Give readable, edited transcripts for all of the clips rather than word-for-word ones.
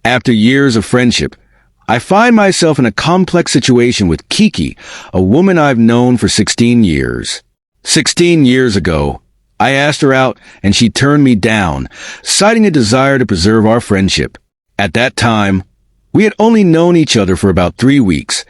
After years of friendship, I find myself in a complex situation with Kiki, a woman I've known for 16 years. 16 years ago, I asked her out and she turned me down, citing a desire to preserve our friendship. At that time, we had only known each other for about 3 weeks,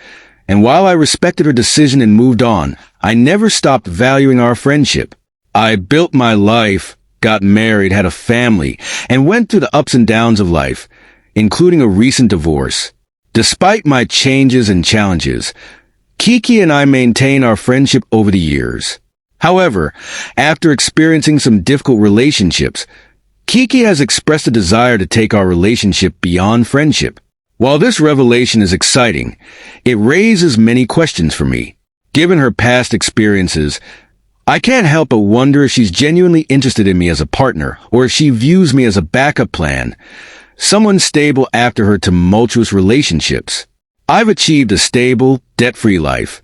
and while I respected her decision and moved on, I never stopped valuing our friendship. I built my life, got married, had a family, and went through the ups and downs of life, including a recent divorce. Despite my changes and challenges, Kiki and I maintain our friendship over the years. However, after experiencing some difficult relationships, Kiki has expressed a desire to take our relationship beyond friendship. While this revelation is exciting, it raises many questions for me. Given her past experiences, I can't help but wonder if she's genuinely interested in me as a partner, or if she views me as a backup plan, someone stable after her tumultuous relationships. I've achieved a stable, debt-free life,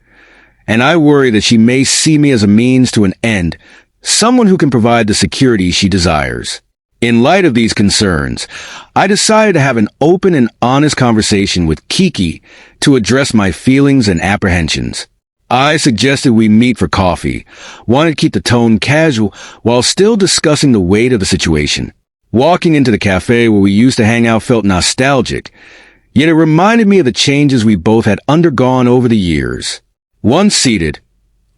and I worry that she may see me as a means to an end, someone who can provide the security she desires. In light of these concerns, I decided to have an open and honest conversation with Kiki to address my feelings and apprehensions. I suggested we meet for coffee, wanted to keep the tone casual while still discussing the weight of the situation. Walking into the cafe where we used to hang out felt nostalgic, yet it reminded me of the changes we both had undergone over the years. Once seated,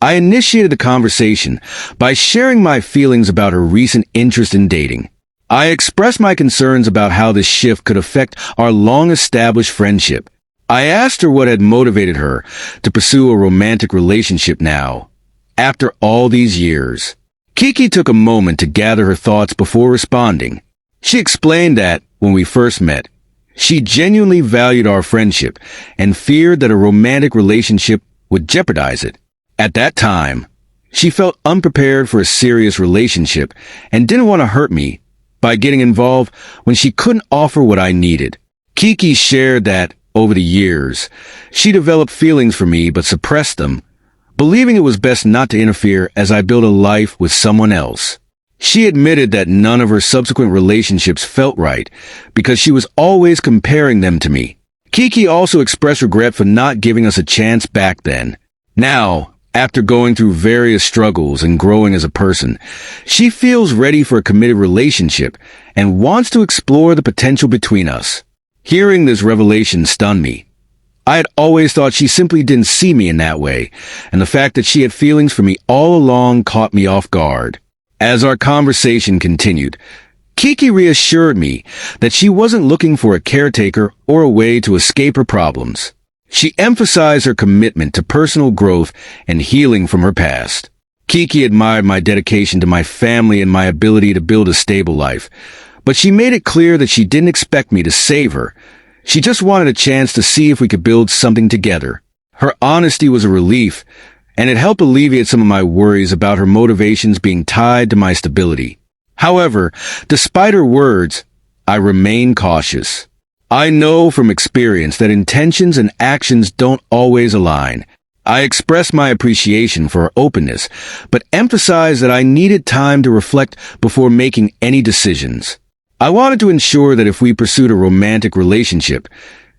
I initiated the conversation by sharing my feelings about her recent interest in dating. I expressed my concerns about how this shift could affect our long-established friendship. I asked her what had motivated her to pursue a romantic relationship now, after all these years. Kiki took a moment to gather her thoughts before responding. She explained that, when we first met, she genuinely valued our friendship and feared that a romantic relationship would jeopardize it. At that time, she felt unprepared for a serious relationship and didn't want to hurt me by getting involved when she couldn't offer what I needed. Kiki shared that, over the years, she developed feelings for me but suppressed them, believing it was best not to interfere as I built a life with someone else. She admitted that none of her subsequent relationships felt right because she was always comparing them to me. Kiki also expressed regret for not giving us a chance back then. Now, after going through various struggles and growing as a person, she feels ready for a committed relationship and wants to explore the potential between us. Hearing this revelation stunned me. I had always thought she simply didn't see me in that way, and the fact that she had feelings for me all along caught me off guard. As our conversation continued, Kiki reassured me that she wasn't looking for a caretaker or a way to escape her problems. She emphasized her commitment to personal growth and healing from her past. Kiki admired my dedication to my family and my ability to build a stable life, but she made it clear that she didn't expect me to save her. She just wanted a chance to see if we could build something together. Her honesty was a relief, and it helped alleviate some of my worries about her motivations being tied to my stability. However, despite her words, I remain cautious. I know from experience that intentions and actions don't always align. I expressed my appreciation for her openness, but emphasized that I needed time to reflect before making any decisions. I wanted to ensure that if we pursued a romantic relationship,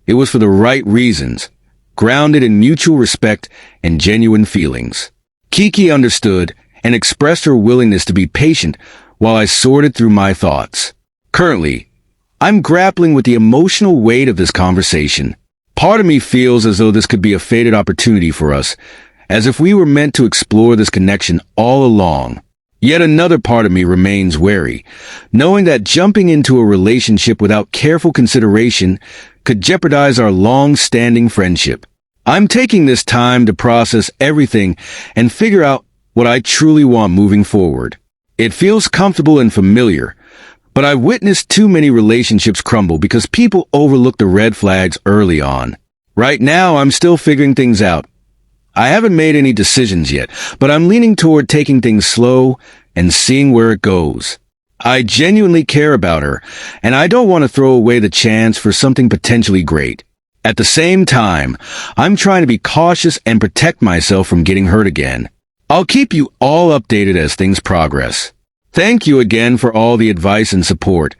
it was for the right reasons, grounded in mutual respect and genuine feelings. Kiki understood and expressed her willingness to be patient while I sorted through my thoughts. Currently, I'm grappling with the emotional weight of this conversation. Part of me feels as though this could be a fated opportunity for us, as if we were meant to explore this connection all along. Yet another part of me remains wary, knowing that jumping into a relationship without careful consideration could jeopardize our long-standing friendship. I'm taking this time to process everything and figure out what I truly want moving forward. It feels comfortable and familiar, but I've witnessed too many relationships crumble because people overlook the red flags early on. Right now, I'm still figuring things out. I haven't made any decisions yet, but I'm leaning toward taking things slow and seeing where it goes. I genuinely care about her, and I don't want to throw away the chance for something potentially great. At the same time, I'm trying to be cautious and protect myself from getting hurt again. I'll keep you all updated as things progress. Thank you again for all the advice and support.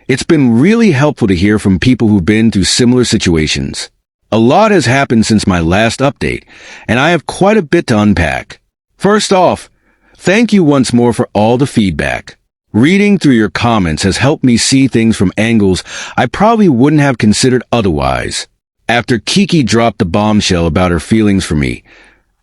It's been really helpful to hear from people who've been through similar situations. A lot has happened since my last update, and I have quite a bit to unpack. First off, thank you once more for all the feedback. Reading through your comments has helped me see things from angles I probably wouldn't have considered otherwise. After Kiki dropped the bombshell about her feelings for me,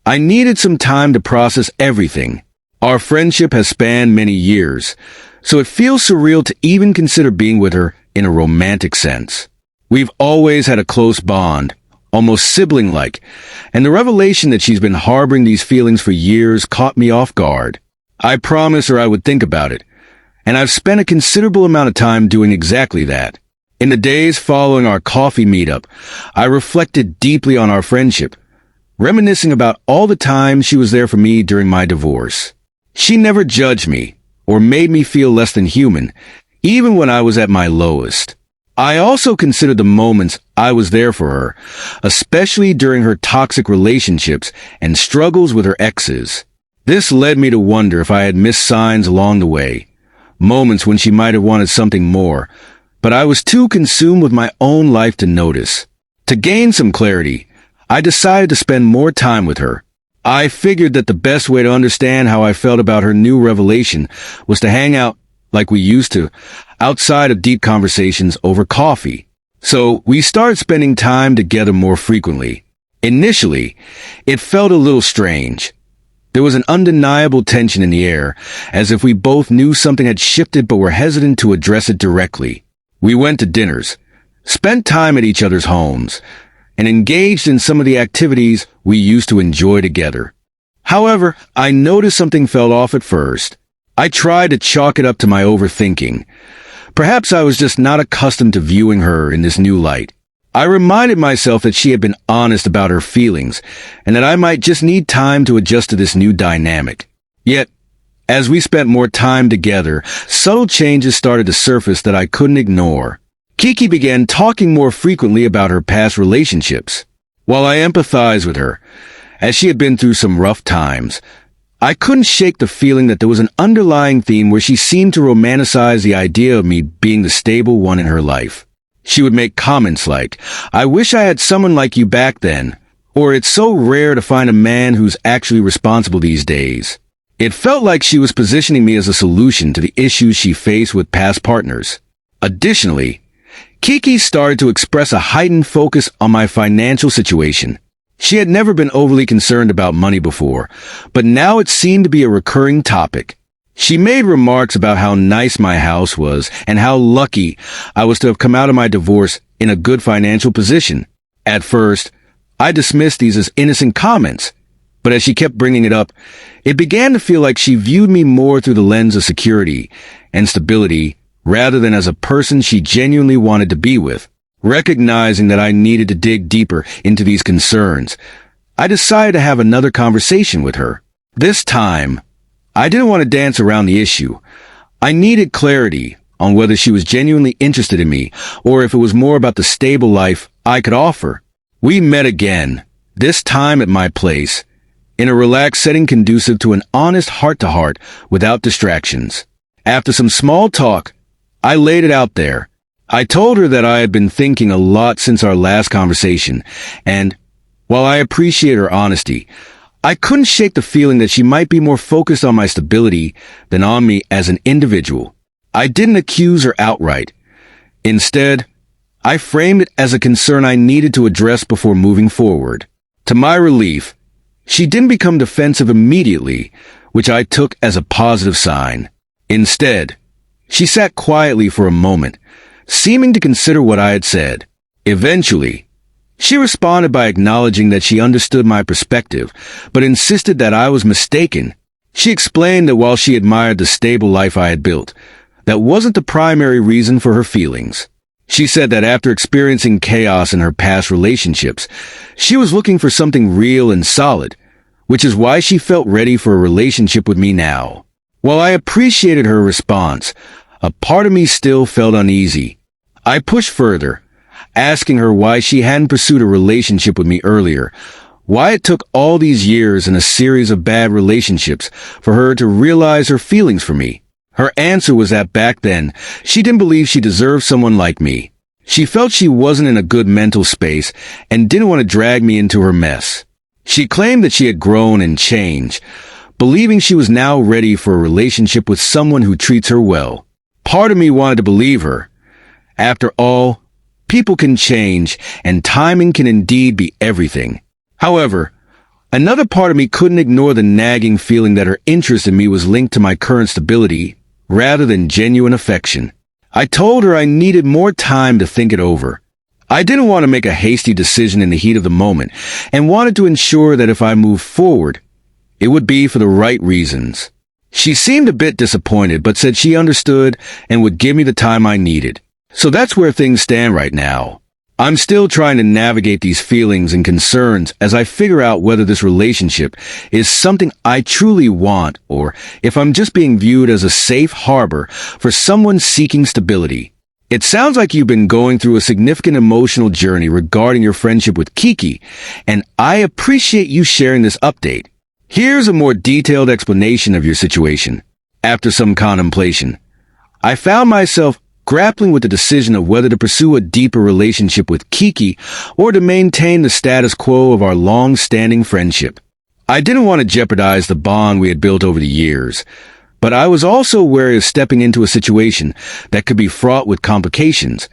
I needed some time to process everything. Our friendship has spanned many years, so it feels surreal to even consider being with her in a romantic sense. We've always had a close bond, almost sibling-like, and the revelation that she's been harboring these feelings for years caught me off guard. I promised her I would think about it, and I've spent a considerable amount of time doing exactly that. In the days following our coffee meetup, I reflected deeply on our friendship, reminiscing about all the times she was there for me during my divorce. She never judged me or made me feel less than human, even when I was at my lowest. I also considered the moments I was there for her, especially during her toxic relationships and struggles with her exes. This led me to wonder if I had missed signs along the way, moments when she might have wanted something more, but I was too consumed with my own life to notice. To gain some clarity, I decided to spend more time with her. I figured that the best way to understand how I felt about her new revelation was to hang out like we used to, outside of deep conversations over coffee. So we started spending time together more frequently. Initially, it felt a little strange. There was an undeniable tension in the air, as if we both knew something had shifted but were hesitant to address it directly. We went to dinners, spent time at each other's homes, and engaged in some of the activities we used to enjoy together. However, I noticed something fell off at first. I tried to chalk it up to my overthinking. Perhaps I was just not accustomed to viewing her in this new light. I reminded myself that she had been honest about her feelings, and that I might just need time to adjust to this new dynamic. Yet, as we spent more time together, subtle changes started to surface that I couldn't ignore. Kiki began talking more frequently about her past relationships. While I empathized with her, as she had been through some rough times, I couldn't shake the feeling that there was an underlying theme where she seemed to romanticize the idea of me being the stable one in her life. She would make comments like, "I wish I had someone like you back then," or "It's so rare to find a man who's actually responsible these days." It felt like she was positioning me as a solution to the issues she faced with past partners. Additionally, Kiki started to express a heightened focus on my financial situation. She had never been overly concerned about money before, but now it seemed to be a recurring topic. She made remarks about how nice my house was and how lucky I was to have come out of my divorce in a good financial position. At first, I dismissed these as innocent comments, but as she kept bringing it up, it began to feel like she viewed me more through the lens of security and stability rather than as a person she genuinely wanted to be with. Recognizing that I needed to dig deeper into these concerns, I decided to have another conversation with her. This time, I didn't want to dance around the issue. I needed clarity on whether she was genuinely interested in me or if it was more about the stable life I could offer. We met again, this time at my place, in a relaxed setting conducive to an honest heart-to-heart without distractions. After some small talk, I laid it out there. I told her that I had been thinking a lot since our last conversation, and, while I appreciate her honesty, I couldn't shake the feeling that she might be more focused on my stability than on me as an individual. I didn't accuse her outright. Instead, I framed it as a concern I needed to address before moving forward. To my relief, she didn't become defensive immediately, which I took as a positive sign. Instead, she sat quietly for a moment, seeming to consider what I had said. Eventually, she responded by acknowledging that she understood my perspective, but insisted that I was mistaken. She explained that while she admired the stable life I had built, that wasn't the primary reason for her feelings. She said that after experiencing chaos in her past relationships, she was looking for something real and solid, which is why she felt ready for a relationship with me now. While I appreciated her response, a part of me still felt uneasy. I pushed further, asking her why she hadn't pursued a relationship with me earlier, why it took all these years and a series of bad relationships for her to realize her feelings for me. Her answer was that back then, she didn't believe she deserved someone like me. She felt she wasn't in a good mental space and didn't want to drag me into her mess. She claimed that she had grown and changed, believing she was now ready for a relationship with someone who treats her well. Part of me wanted to believe her. After all, people can change, and timing can indeed be everything. However, another part of me couldn't ignore the nagging feeling that her interest in me was linked to my current stability rather than genuine affection. I told her I needed more time to think it over. I didn't want to make a hasty decision in the heat of the moment and wanted to ensure that if I moved forward, it would be for the right reasons. She seemed a bit disappointed, but said she understood and would give me the time I needed. So that's where things stand right now. I'm still trying to navigate these feelings and concerns as I figure out whether this relationship is something I truly want or if I'm just being viewed as a safe harbor for someone seeking stability. It sounds like you've been going through a significant emotional journey regarding your friendship with Kiki, and I appreciate you sharing this update. Here's a more detailed explanation of your situation. After some contemplation, I found myself grappling with the decision of whether to pursue a deeper relationship with Kiki or to maintain the status quo of our long-standing friendship. I didn't want to jeopardize the bond we had built over the years, but I was also wary of stepping into a situation that could be fraught with complications,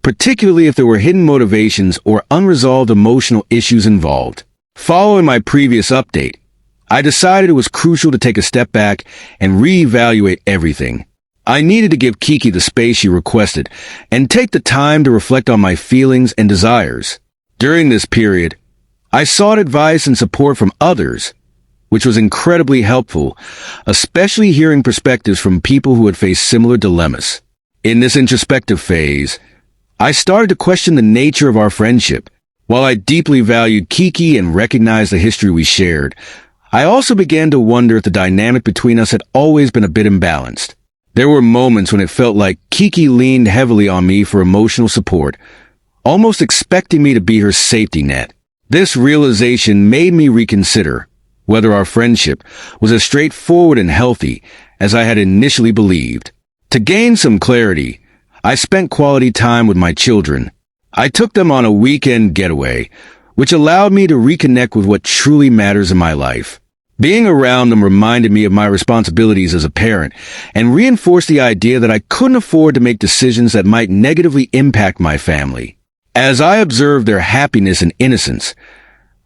particularly if there were hidden motivations or unresolved emotional issues involved. Following my previous update, I decided it was crucial to take a step back and reevaluate everything. I needed to give Kiki the space she requested and take the time to reflect on my feelings and desires. During this period, I sought advice and support from others, which was incredibly helpful, especially hearing perspectives from people who had faced similar dilemmas. In this introspective phase, I started to question the nature of our friendship. While I deeply valued Kiki and recognized the history we shared, I also began to wonder if the dynamic between us had always been a bit imbalanced. There were moments when it felt like Kiki leaned heavily on me for emotional support, almost expecting me to be her safety net. This realization made me reconsider whether our friendship was as straightforward and healthy as I had initially believed. To gain some clarity, I spent quality time with my children. I took them on a weekend getaway, which allowed me to reconnect with what truly matters in my life. Being around them reminded me of my responsibilities as a parent and reinforced the idea that I couldn't afford to make decisions that might negatively impact my family. As I observed their happiness and innocence,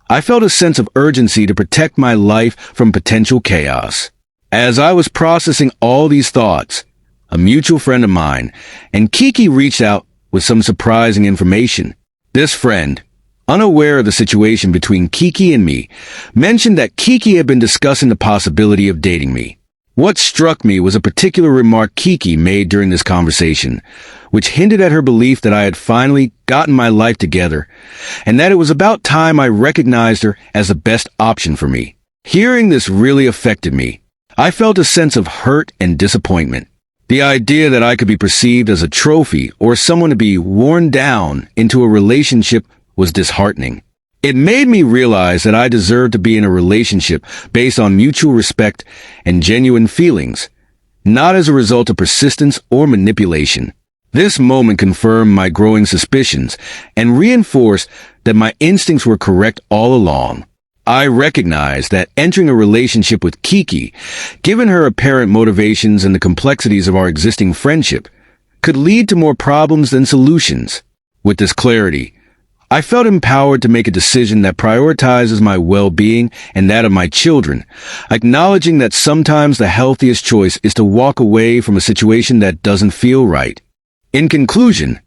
I felt a sense of urgency to protect my life from potential chaos. As I was processing all these thoughts, a mutual friend of mine and Kiki reached out with some surprising information. This friend, unaware of the situation between Kiki and me, mentioned that Kiki had been discussing the possibility of dating me. What struck me was a particular remark Kiki made during this conversation, which hinted at her belief that I had finally gotten my life together, and that it was about time I recognized her as the best option for me. Hearing this really affected me. I felt a sense of hurt and disappointment. The idea that I could be perceived as a trophy or someone to be worn down into a relationship was disheartening. It made me realize that I deserved to be in a relationship based on mutual respect and genuine feelings, not as a result of persistence or manipulation. This moment confirmed my growing suspicions and reinforced that my instincts were correct all along. I recognized that entering a relationship with Kiki, given her apparent motivations and the complexities of our existing friendship, could lead to more problems than solutions. With this clarity, I felt empowered to make a decision that prioritizes my well-being and that of my children, acknowledging that sometimes the healthiest choice is to walk away from a situation that doesn't feel right. In conclusion,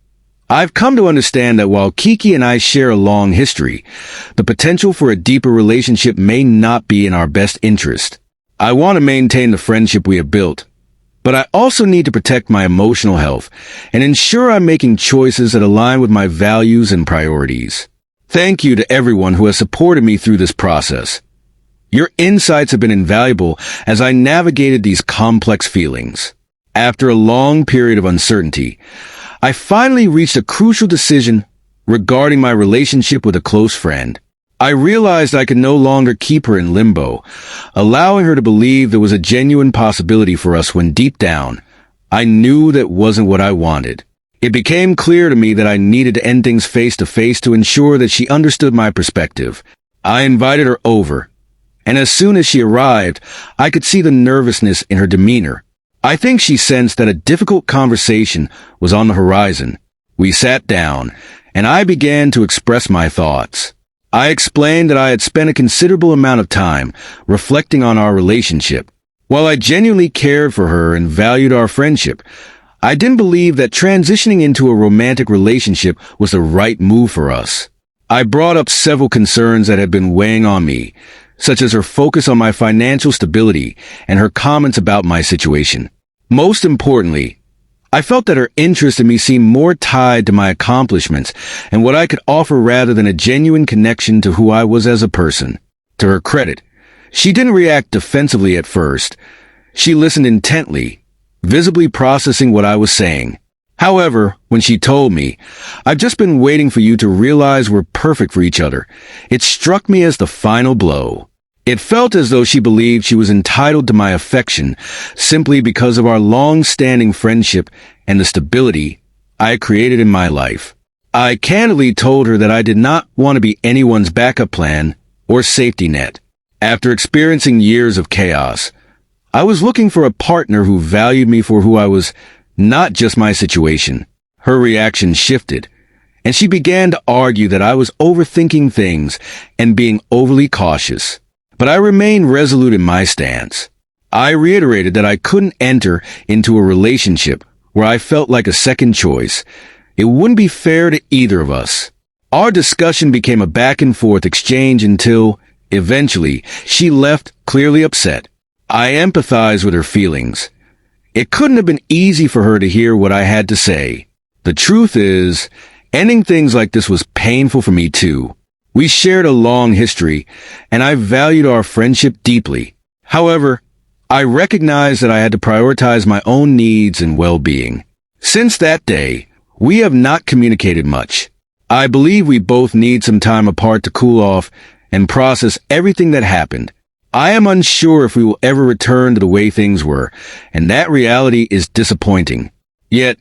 I've come to understand that while Kiki and I share a long history, the potential for a deeper relationship may not be in our best interest. I want to maintain the friendship we have built, but I also need to protect my emotional health and ensure I'm making choices that align with my values and priorities. Thank you to everyone who has supported me through this process. Your insights have been invaluable as I navigated these complex feelings. After a long period of uncertainty, I finally reached a crucial decision regarding my relationship with a close friend. I realized I could no longer keep her in limbo, allowing her to believe there was a genuine possibility for us when deep down, I knew that wasn't what I wanted. It became clear to me that I needed to end things face to face to ensure that she understood my perspective. I invited her over, and as soon as she arrived, I could see the nervousness in her demeanor. I think she sensed that a difficult conversation was on the horizon. We sat down, and I began to express my thoughts. I explained that I had spent a considerable amount of time reflecting on our relationship. While I genuinely cared for her and valued our friendship, I didn't believe that transitioning into a romantic relationship was the right move for us. I brought up several concerns that had been weighing on me, such as her focus on my financial stability and her comments about my situation. Most importantly, I felt that her interest in me seemed more tied to my accomplishments and what I could offer rather than a genuine connection to who I was as a person. To her credit, she didn't react defensively at first. She listened intently, visibly processing what I was saying. However, when she told me, "I've just been waiting for you to realize we're perfect for each other," it struck me as the final blow. It felt as though she believed she was entitled to my affection simply because of our long-standing friendship and the stability I had created in my life. I candidly told her that I did not want to be anyone's backup plan or safety net. After experiencing years of chaos, I was looking for a partner who valued me for who I was, not just my situation. Her reaction shifted, and she began to argue that I was overthinking things and being overly cautious. But I remained resolute in my stance. I reiterated that I couldn't enter into a relationship where I felt like a second choice. It wouldn't be fair to either of us. Our discussion became a back and forth exchange until, eventually, she left clearly upset. I empathized with her feelings. It couldn't have been easy for her to hear what I had to say. The truth is, ending things like this was painful for me too. We shared a long history, and I valued our friendship deeply. However, I recognized that I had to prioritize my own needs and well-being. Since that day, we have not communicated much. I believe we both need some time apart to cool off and process everything that happened. I am unsure if we will ever return to the way things were, and that reality is disappointing. Yet,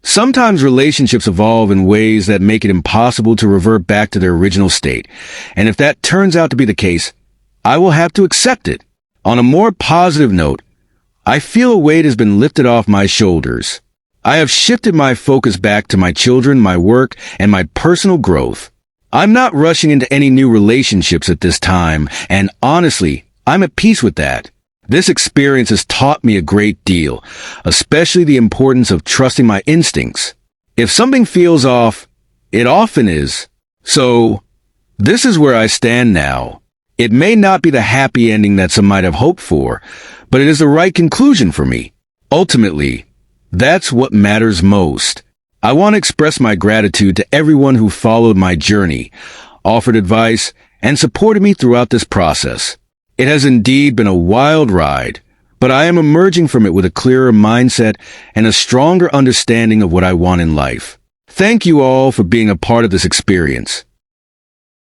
sometimes relationships evolve in ways that make it impossible to revert back to their original state, and if that turns out to be the case, I will have to accept it. On a more positive note, I feel a weight has been lifted off my shoulders. I have shifted my focus back to my children, my work, and my personal growth. I'm not rushing into any new relationships at this time, and honestly, I'm at peace with that. This experience has taught me a great deal, especially the importance of trusting my instincts. If something feels off, it often is. So, this is where I stand now. It may not be the happy ending that some might have hoped for, but it is the right conclusion for me. Ultimately, that's what matters most. I want to express my gratitude to everyone who followed my journey, offered advice, and supported me throughout this process. It has indeed been a wild ride, but I am emerging from it with a clearer mindset and a stronger understanding of what I want in life. Thank you all for being a part of this experience.